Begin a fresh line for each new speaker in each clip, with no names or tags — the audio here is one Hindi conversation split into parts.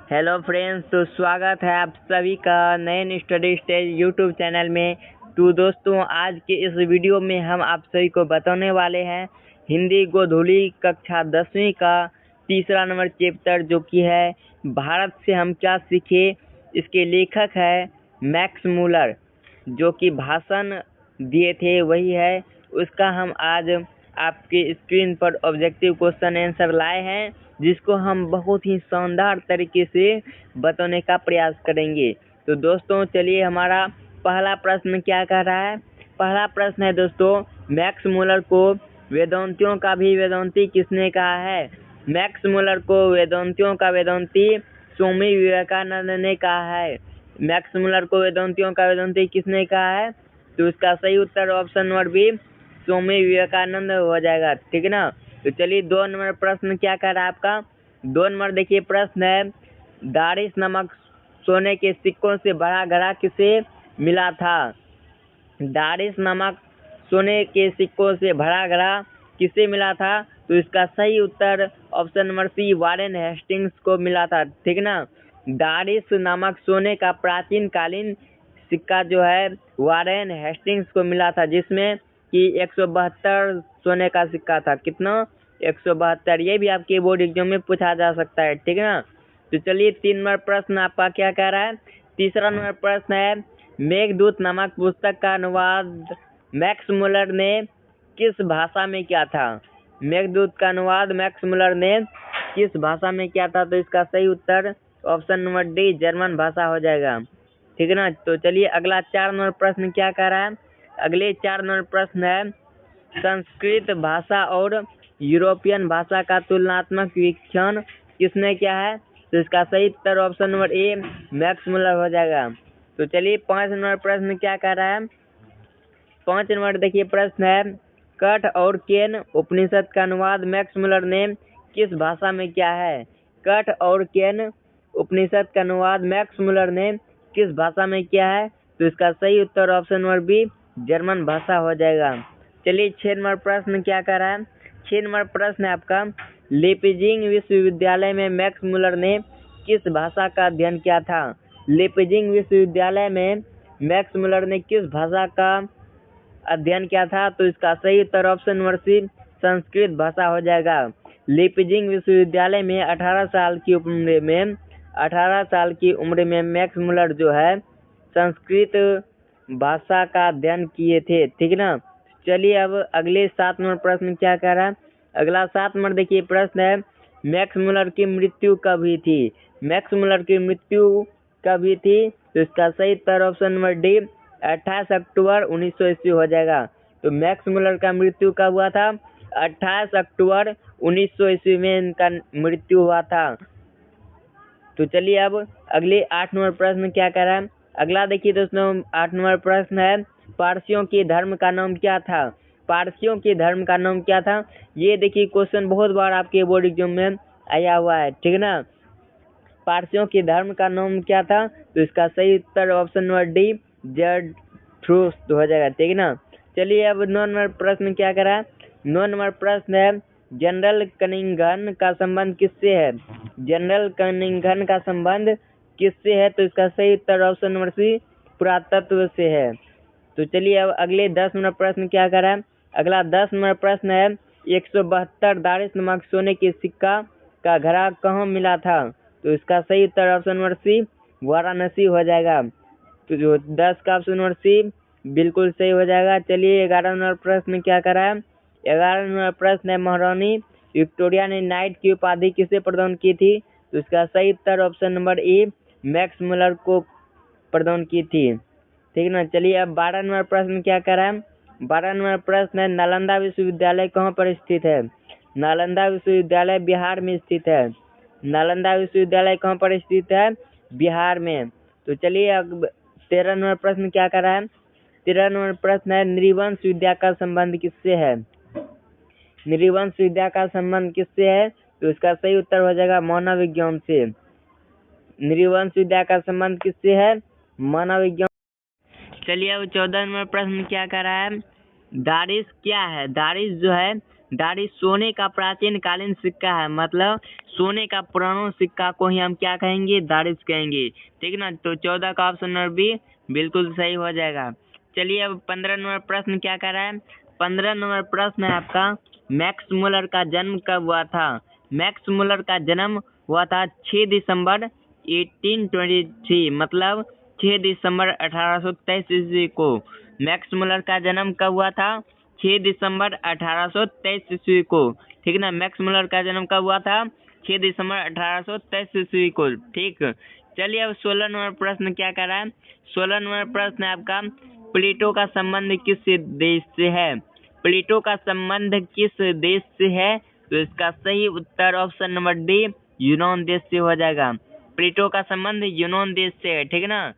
हेलो फ्रेंड्स, तो स्वागत है आप सभी का नए स्टडी स्टेज यूट्यूब चैनल में। तो दोस्तों, आज के इस वीडियो में हम आप सभी को बताने वाले हैं हिंदी गोधूली कक्षा 10वीं का तीसरा नंबर चैप्टर, जो कि है भारत से हम क्या सीखे। इसके लेखक है मैक्स मूलर, जो कि भाषण दिए थे वही है। उसका हम आज आपके स्क्रीन पर ऑब्जेक्टिव क्वेश्चन आंसर लाए हैं, जिसको हम बहुत ही शानदार तरीके से बताने का प्रयास करेंगे। तो दोस्तों, चलिए, हमारा पहला प्रश्न क्या कह रहा है। पहला प्रश्न है दोस्तों, मैक्स मूलर को वेदांतियों का भी वेदांती किसने कहा है। मैक्स मूलर को वेदांतियों का वेदांती स्वामी विवेकानंद ने कहा है। मैक्स मूलर को वेदांतियों का वेदांती किसने कहा है, तो इसका सही उत्तर option number B Swami Vivekananda हो जाएगा। ठीक है ना। तो चलिए, 2 नंबर प्रश्न क्या कर रहा है आपका। 2 नंबर देखिए, प्रश्न है दारिस नमक सोने के सिक्कों से भरा घड़ा किसे मिला था। दारिस नमक सोने के सिक्कों से भरा घड़ा किसे मिला था, तो इसका सही उत्तर option number C Warren Hastings को मिला था। ठीक ना। दारिस नामक सोने का प्राचीन कालीन सिक्का जो है वारेन हेस्टिंग्स को मिला था, जिसमें कि 172 सोने का सिक्का था। कितना? 172। ये भी आपके बोर्ड एग्जाम में पूछा जा सकता है। ठीक है ना। तो चलिए, 3 नंबर प्रश्न आपका क्या कह रहा है। तीसरा नंबर प्रश्न है मेघदूत नामक पुस्तक का अनुवाद मैक्स मूलर ने किस भाषा में किया था। मेघदूत का अनुवाद मैक्स मूलर ने किस भाषा में किया था, तो इसका सही उत्तर ऑप्शन नंबर डी जर्मन भाषा हो जाएगा। ठीक है ना। तो चलिए, अगला 4 नंबर प्रश्न क्या कह रहा है। अगले 4 नंबर प्रश्न है संस्कृत भाषा और यूरोपियन भाषा का तुलनात्मक वीक्षण किसने किया है, तो इसका सही उत्तर option number A Max Muller हो जाएगा। तो चलिए, 5 नंबर प्रश्न क्या कह रहा है। 5 नंबर देखिए, प्रश्न है कठ और केन उपनिषद का अनुवाद मैक्स मूलर ने किस भाषा में किया है। कठ और केन उपनिषद का अनुवाद मैक्स मूलर ने किस भाषा में किया है, तो इसका सही उत्तर ऑप्शन नंबर बी जर्मन भाषा हो जाएगा। चलिए, 6 नंबर प्रश्न क्या कह रहा है। 6 नंबर प्रश्न है आपका लीपजिंग विश्वविद्यालय में मैक्स मूलर ने किस भाषा का अध्ययन किया था। लीपजिंग विश्वविद्यालय में मैक्स मूलर ने किस भाषा का अध्ययन किया था, तो इसका सही उत्तर ऑप्शन नंबर सी संस्कृत भाषा हो जाएगा। लीपजिंग विश्वविद्यालय में 18 साल की उम्र में मैक्स मूलर जो है संस्कृत भाषा का अध्ययन किए थे। ठीक ना। चलिए, अब अगले 7 नंबर प्रश्न क्या कह रहा है। अगला 7 नंबर देखिए, प्रश्न है मैक्स मूलर की मृत्यु कब हुई थी। मैक्स मूलर की मृत्यु कब हुई थी, तो इसका सही उत्तर ऑप्शन नंबर डी 28 अक्टूबर 1900 ईस्वी हो जाएगा। तो मैक्स मूलर का मृत्यु कब हुआ था, 28 अक्टूबर 1900 ईस्वी में इनका मृत्यु हुआ था। तो चलिए, अब अगले 8 नंबर प्रश्न क्या कह रहा है। अगला देखिए दोस्तों, 8 नंबर प्रश्न है पारसियों के धर्म का नाम क्या था। पारसियों के धर्म का नाम क्या था। ये देखिए, क्वेश्चन बहुत बार आपके बोर्ड एग्जाम में आया हुआ है। ठीक है ना। पारसियों के धर्म का नाम क्या था, तो इसका सही उत्तर ऑप्शन नंबर डी जड थ्रूस हो जाएगा। ठीक है ना। चलिए, अब 9 नंबर प्रश्न क्या करा है। 9 नंबर प्रश्न है जनरल कनिंघन का संबंध किससे है। जनरल कनिंघन का संबंध किससे है, तो इसका सही उत्तर ऑप्शन नंबर सी पुरातत्व से है। तो चलिए, अब अगले 10 नंबर प्रश्न क्या करा है। अगला 10 नंबर प्रश्न है 172 दारिस नमक सोने के सिक्का का घड़ा कहाँ मिला था, तो इसका सही उत्तर ऑप्शन नंबर सी वाराणसी हो जाएगा। तो जो 10 का ऑप्शन नंबर सी बिल्कुल सही हो जाएगा। चलिए, 11 नंबर प्रश्न क्या करा है। 11 नंबर प्रश्न है महारानी विक्टोरिया ने नाइट की उपाधि किसे प्रदान की थी, तो इसका सही उत्तर option number A Max Muller को प्रदान की थी। ठीक है ना। चलिए, अब 12 नंबर प्रश्न क्या कर रहा है। 12 नंबर प्रश्न है नालंदा विश्वविद्यालय कहाँ पर स्थित है। नालंदा विश्वविद्यालय बिहार में स्थित है। नालंदा विश्वविद्यालय कहाँ पर स्थित है, बिहार में। तो चलिए, अब 13 नंबर प्रश्न क्या कर रहा है। 13 नंबर प्रश्न है नृवंश विद्या का संबंध किससे है। नृवंश विद्या का संबंध किससे है, तो इसका सही उत्तर हो जाएगा मानव विज्ञान से। नृवंश विद्या का संबंध किससे है, मानव विज्ञान। चलिए, अब 14 नंबर प्रश्न क्या कर रहा है। दारिस क्या है। दारिस जो है दाढ़ी सोने का प्राचीन कालीन सिक्का है, मतलब सोने का पुराना सिक्का को ही हम क्या कहेंगे, दाढ़ी कहेंगे। ठीक ना, तो 14 का ऑप्शन नंबर बी बिल्कुल सही हो जाएगा। चलिए अब 15 नंबर प्रश्न क्या कर रहा है। 15 नंबर प्रश्न है आपका, मैक्स मुलर का जन्म कब हुआ था। मैक्स मुलर का जन्म हुआ था 6 दिसंबर 1823, मतलब 6 दिसंबर 1823 ईस्वी को। मैक्स मुलर का जन्म कब हुआ था, 6 दिसंबर 1823 ईस्वी को। ठीक ना, मैक्स मुलर का जन्म कब हुआ था, 6 दिसंबर 1823 ईस्वी को। ठीक, चलिए अब 16 नंबर प्रश्न क्या कर रहा है। 16 नंबर प्रश्न है आपका, प्लेटो का संबंध किस देश से है। प्लेटो का संबंध किस देश से है, तो इसका सही उत्तर ऑप्शन नंबर डी यूनान देश से हो जाएगा। प्लेटो का संबंध यूनान देश से है। ठीक ना,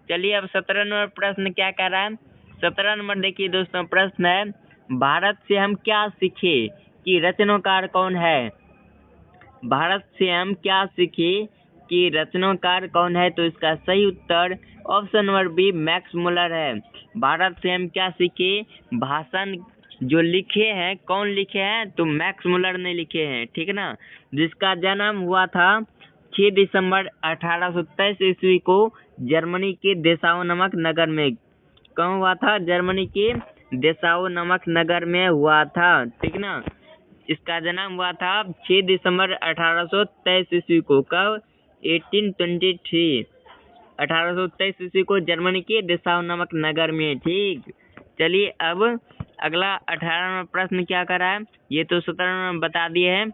चलिए अब 17 नंबर प्रश्न क्या कर रहा है। 17 नंबर देखिए दोस्तों, प्रश्न है, भारत से हम क्या सीखे कि रचनाकार कौन है। भारत से हम क्या सीखे कि रचनाकार कौन है, तो इसका सही उत्तर option number B Max Muller है। भारत से हम क्या सीखे, भाषण जो लिखे हैं, कौन लिखे हैं, तो मैक्स मुलर ने लिखे हैं। ठीक ना, जिसका जन्म हुआ था 6 दिसंबर 1823 ईस्वी को जर्मनी के देसाउ नामक नगर में। कहाँ हुआ था, जर्मनी के देसाउ नामक नगर में हुआ था। ठीक ना, इसका जन्म हुआ था 6 दिसंबर 1823 ईस्वी को। कब, 1823 1823 ईस्वी को जर्मनी के देसाउ नामक नगर में। ठीक, चलिए अब अगला 18 नंबर प्रश्न क्या कर रहा है, ये तो 17 नंबर बता दिए हैं।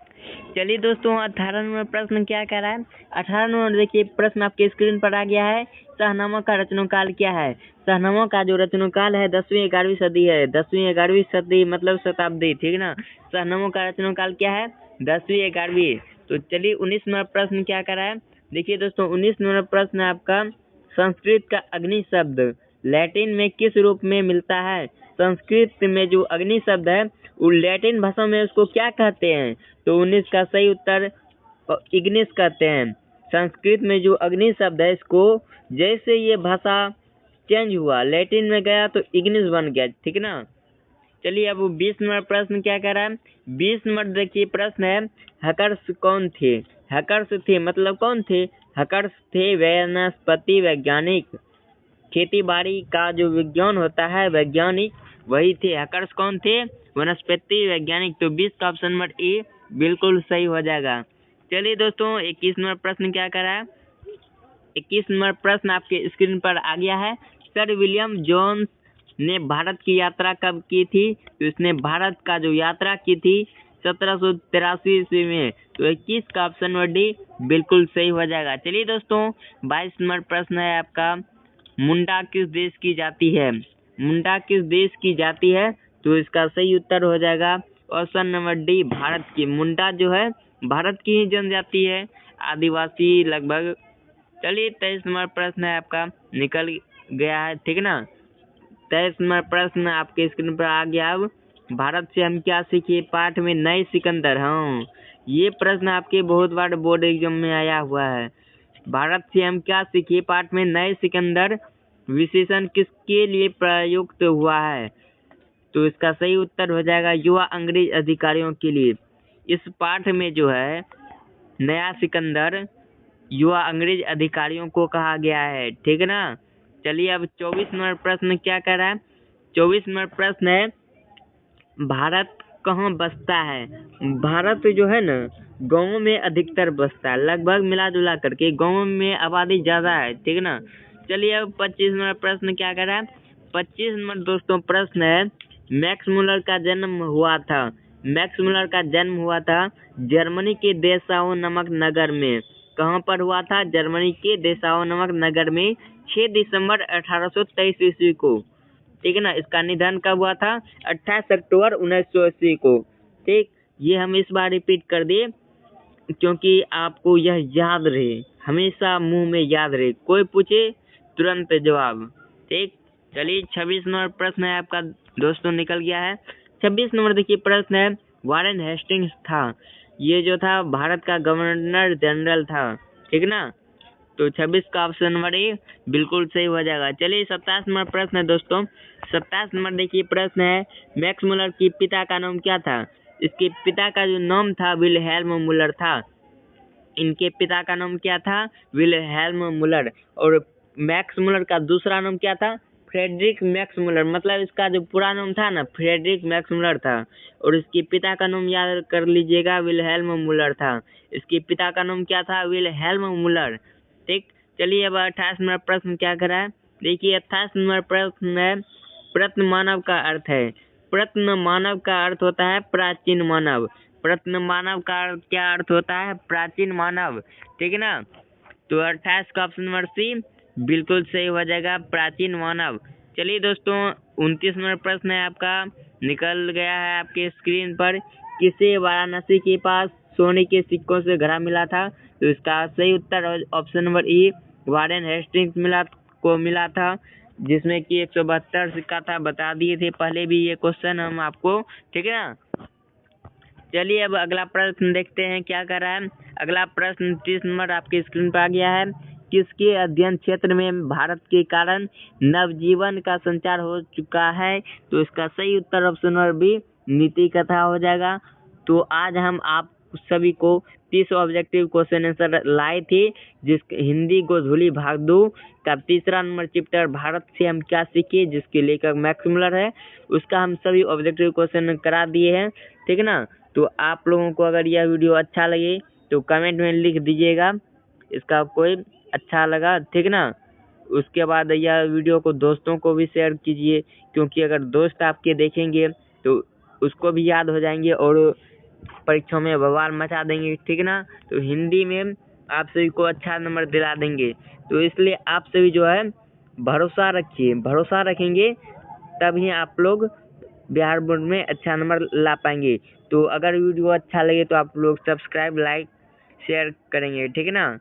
चलिए दोस्तों 18 नंबर प्रश्न क्या कर रहा है। 18 नंबर देखिए प्रश्न आपके स्क्रीन पर आ गया है, शाहनामा का रचनाकाल क्या है। शाहनामा का जो रचनाकाल है 10वीं 11वीं सदी है। 10वीं 11वीं सदी मतलब शताब्दी। ठीक ना, शाहनामा का रचनाकाल क्या है, 10वीं 11वीं। तो चलिए 19 नंबर प्रश्न क्या कर रहा है। देखिए दोस्तों 19 नंबर प्रश्न है आपका, संस्कृत का अग्नि शब्द लैटिन में किस रूप में मिलता है। संस्कृत में जो अग्नि शब्द है वो लैटिन भाषा में उसको क्या कहते हैं, तो 19 का सही उत्तर इग्निस कहते हैं। संस्कृत में जो अग्नि शब्द है इसको, जैसे ये भाषा चेंज हुआ लैटिन में गया तो इग्निस बन गया। ठीक ना, चलिए अब 20 नंबर प्रश्न क्या कह रहा है। 20 नंबर देखिए प्रश्न है, हकर्स कौन थे। हकर्स थे मतलब कौन थे, हकर्स थे वनस्पति वैज्ञानिक। खेती बाड़ी का जो विज्ञान होता है वैज्ञानिक, वही थे। हकर्स कौन थे, वनस्पति वैज्ञानिक। तो 20 का ऑप्शन नंबर ए बिल्कुल सही हो जाएगा। चलिए दोस्तों 21 नंबर प्रश्न क्या कर रहा है। 21 नंबर प्रश्न आपके स्क्रीन पर आ गया है। सर विलियम जोन्स ने भारत की यात्रा कब की थी, तो इसने भारत का जो यात्रा की थी 1783 ईस्वी में। तो 21 का ऑप्शन नंबर डी बिल्कुल सही हो जाएगा। चलिए दोस्तों 22 नंबर प्रश्न है आपका, मुंडा किस देश की जाति है। मुंडा किस देश की जाति है, तो इसका सही उत्तर हो जाएगा ऑप्शन नंबर डी भारत की। मुंडा जो है भारत की ही जनजाति है, आदिवासी लगभग। चलिए 23 नंबर प्रश्न है आपका, निकल गया है। ठीक ना, 23 नंबर प्रश्न आपके स्क्रीन पर आ गया। अब भारत से हम क्या सीखे पाठ में नए सिकंदर। हाँ, ये प्रश्न आपके बहुत बार बोर्ड एग्जाम में आया हुआ है। भारत से हम क्या सीखे पाठ में नए सिकंदर विशेषण किसके लिए प्रयुक्त हुआ है, तो इसका सही उत्तर हो जाएगा युवा अंग्रेज अधिकारियों के लिए। इस पाठ में जो है नया सिकंदर युवा अंग्रेज अधिकारियों को कहा गया है। ठीक है ना, चलिए अब 24 नंबर प्रश्न क्या कर रहा है। 24 नंबर प्रश्न है, भारत कहाँ बसता है। भारत जो है ना गाँव में अधिकतर बसता है, लगभग मिला जुला करके गाँव में आबादी ज्यादा है। ठीक है ना, चलिए अब 25 नंबर प्रश्न क्या कर रहा है। 25 नंबर दोस्तों प्रश्न है, मैक्स मुलर का जन्म हुआ था। मैक्स मुलर का जन्म हुआ था जर्मनी के देसाउ नामक नगर में। कहाँ पर हुआ था, जर्मनी के देसाउ नामक नगर में 6 दिसंबर 1823 ईस्वी को। ठीक है ना, इसका निधन कब हुआ था, 28 अक्टूबर 1980 को। ठीक, ये हम इस बार रिपीट कर दिए क्योंकि आपको यह याद रहे, हमेशा मुंह में याद रहे, कोई पूछे तुरंत जवाब। ठीक, चलिए 26 नंबर प्रश्न है आपका दोस्तों, निकल गया है। 26 नंबर देखिए प्रश्न है, वारेन हेस्टिंग्स था, ये जो था भारत का गवर्नर जनरल था। ठीक ना, तो 26 का ऑप्शन नंबर ए बिल्कुल सही हो जाएगा। चलिए 27 नंबर प्रश्न है दोस्तों। 27 नंबर देखिए प्रश्न है, मैक्स मुलर के पिता का नाम क्या था। इसके पिता का जो नाम था विल्हेल्म मुलर था। इनके पिता का नाम क्या था? Wilhelm Muller. और मैक्स मुलर का दूसरा नाम क्या था? Friedrich Max Muller. मतलब इसका जो पूरा नाम था ना, फ्रेडरिक मैक्स मुलर था। और इसके पिता का नाम याद कर लीजिएगा, विल्हेल्म मुलर था। इसके पिता का नाम क्या था? विल्हेल्म मुलर। ठीक, चलिए अब 28 नंबर प्रश्न क्या करा है, देखिए 28 नंबर प्रश्न है, प्रत्न मानव का अर्थ है। प्रत्न मानव का अर्थ होता है प्राचीन मानव। प्रत्न मानव का क्या अर्थ होता है? प्राचीन मानव। ठीक है ना? तो 28 का ऑप्शन नंबर सी बिल्कुल सही हो जाएगा, प्राचीन मानव। चलिए दोस्तों, 29 नंबर प्रश्न है आपका, निकल गया है आपके स्क्रीन पर। किसे वाराणसी के पास सोने के सिक्कों से घड़ा मिला था? तो इसका सही उत्तर option number E, Warren Hastings मिला था, जिसमें कि 172 सिक्का था। बता दिए थे पहले भी ये क्वेश्चन हम आपको। ठीक है ना? चलिए अब अगला प्रश्न देखते हैं क्या कर रहा है। अगला प्रश्न 30 नंबर आपके स्क्रीन पर आ गया है। किसके अध्ययन क्षेत्र में भारत के कारण नवजीवन का संचार हो चुका है? तो इसका सही उत्तर ऑप्शन नंबर बी, नीति कथा हो जाएगा। तो आज हम आप सभी को 30 ऑब्जेक्टिव क्वेश्चन आंसर लाए थे, जिस हिंदी गोधूली भाग 2 का तीसरा नंबर चैप्टर भारत से हम क्या सीखे, जिसके लेखक मैक्स मुलर है, उसका हम सभी ऑब्जेक्टिव क्वेश्चन करा दिए हैं। ठीक है ना? तो आप लोगों को अगर यह वीडियो अच्छा लगे तो कमेंट में लिख दीजिएगा इसका कोई अच्छा लगा। ठीक है ना? उसके बाद यह वीडियो को दोस्तों को भी शेयर कीजिए, क्योंकि अगर दोस्त आपके देखेंगे तो उसको भी याद हो जाएंगे और परीक्षा में बवाल मचा देंगे। ठीक है ना? तो हिंदी में आप सभी को अच्छा नंबर दिला देंगे। तो इसलिए आप सभी जो है भरोसा रखिए, भरोसा रखेंगे तभी आप लोग बिहार बोर्ड में अच्छा नंबर ला पाएंगे। तो अगर वीडियो अच्छा लगे तो आप लोग सब्सक्राइब, लाइक, शेयर करेंगे। ठीक है ना?